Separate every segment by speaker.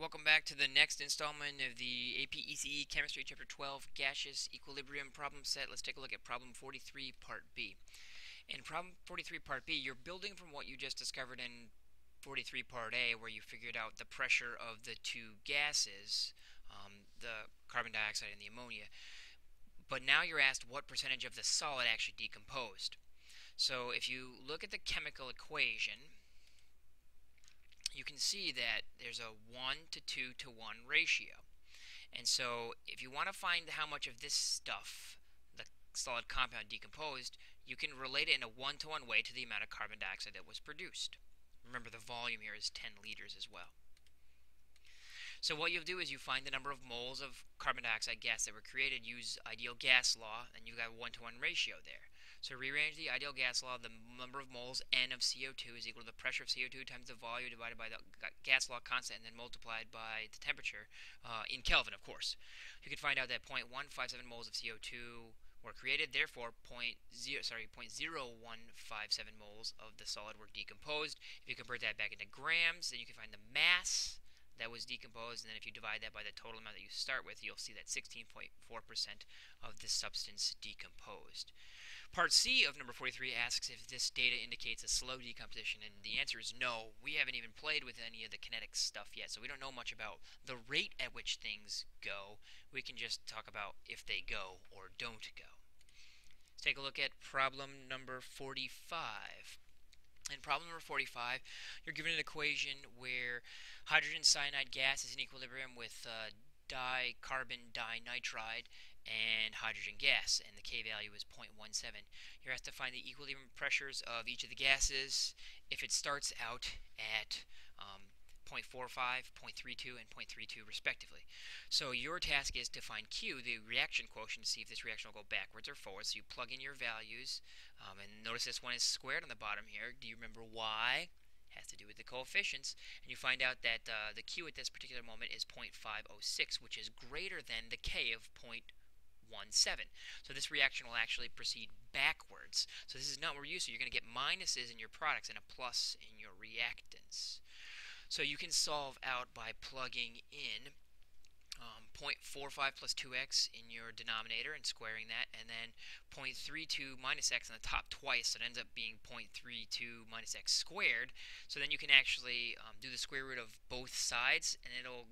Speaker 1: Welcome back to the next installment of the AP Chemistry Chapter 12 Gaseous Equilibrium Problem Set. Let's take a look at Problem 43 Part B. In Problem 43 Part B, you're building from what you just discovered in 43 Part A, where you figured out the pressure of the two gases, the carbon dioxide and the ammonia. But now you're asked what percentage of the solid actually decomposed. So if you look at the chemical equation, you can see that there's a 1 to 2 to 1 ratio. And so if you want to find how much of this stuff, the solid compound, decomposed, you can relate it in a 1-to-1 way to the amount of carbon dioxide that was produced. Remember, the volume here is 10 liters as well. So what you'll do is you find the number of moles of carbon dioxide gas that were created, use ideal gas law, and you've got a 1-to-1 ratio there. So rearrange the ideal gas law, the number of moles N of CO2 is equal to the pressure of CO2 times the volume divided by the gas law constant and then multiplied by the temperature in Kelvin, of course. You can find out that 0.157 moles of CO2 were created, therefore 0.0157 moles of the solid were decomposed. If you convert that back into grams, then you can find the mass that was decomposed, and then if you divide that by the total amount that you start with, you'll see that 16.4% of the substance decomposed. Part C of number 43 asks if this data indicates a slow decomposition, and the answer is no. We haven't even played with any of the kinetic stuff yet, so we don't know much about the rate at which things go. We can just talk about if they go or don't go. Let's take a look at problem number 45. In problem number 45, you're given an equation where hydrogen cyanide gas is in equilibrium with dicarbon dinitride and hydrogen gas, and the K value is 0.17. You're asked to find the equilibrium pressures of each of the gases if it starts out at 0.45, 0.32, and 0.32 respectively. So your task is to find Q, the reaction quotient, to see if this reaction will go backwards or forwards. So you plug in your values, and notice this one is squared on the bottom here. Do you remember why? It has to do with the coefficients, and you find out that the Q at this particular moment is 0.506, which is greater than the K of 0.17. So this reaction will actually proceed backwards. So this is not what we're used to. You're going to get minuses in your products and a plus in your reactants. So you can solve out by plugging in 0.45 plus 2x in your denominator and squaring that, and then 0.32 minus x on the top twice, so it ends up being 0.32 minus x squared. So then you can actually do the square root of both sides, and it'll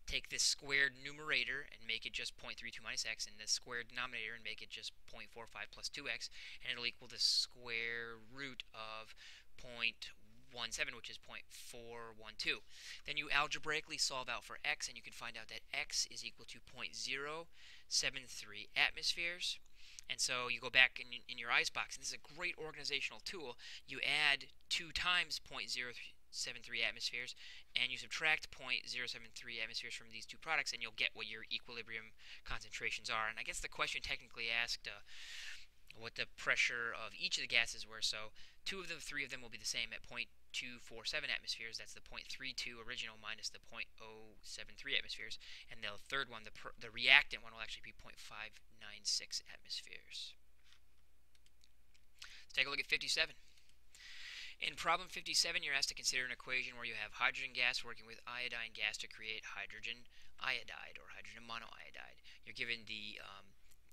Speaker 1: take this squared numerator and make it just 0.32 minus x, and the squared denominator and make it just 0.45 plus 2x, and it'll equal the square root of 0.17, which is 0.412. Then you algebraically solve out for x, and you can find out that x is equal to 0.073 atmospheres. And so you go back in your icebox, and this is a great organizational tool. You add 2 times 0.073 atmospheres, and you subtract 0.073 atmospheres from these two products, and you'll get what your equilibrium concentrations are. And I guess the question technically asked what the pressure of each of the gases were. So 2 of the 3 of them will be the same at 0.247 atmospheres. That's the 0.32 original minus the 0.073 atmospheres. And the third one, the reactant one, will actually be 0.596 atmospheres. Let's take a look at 57. In problem 57, you're asked to consider an equation where you have hydrogen gas working with iodine gas to create hydrogen iodide or hydrogen monoiodide. You're given the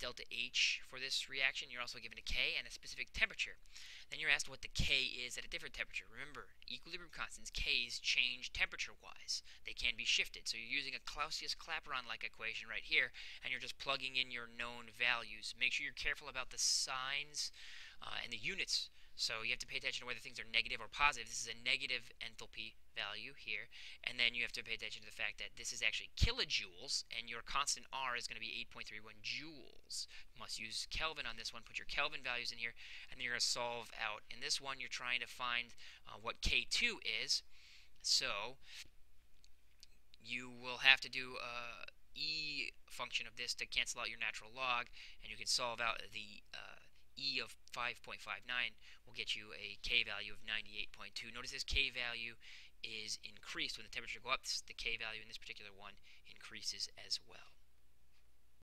Speaker 1: delta H for this reaction. You're also given a K and a specific temperature. Then you're asked what the K is at a different temperature. Remember, equilibrium constants, K's, change temperature-wise. They can be shifted. So you're using a Clausius-Clapeyron-like equation right here, and you're just plugging in your known values. Make sure you're careful about the signs and the units. So you have to pay attention to whether things are negative or positive. This is a negative enthalpy value here. And then you have to pay attention to the fact that this is actually kilojoules, and your constant R is going to be 8.31 joules. You must use Kelvin on this one. Put your Kelvin values in here, and then you're going to solve out. In this one, you're trying to find what K2 is. So you will have to do E function of this to cancel out your natural log, and you can solve out the E of 5.59 will get you a K value of 98.2. Notice this K value is increased when the temperature goes up. The K value in this particular one increases as well.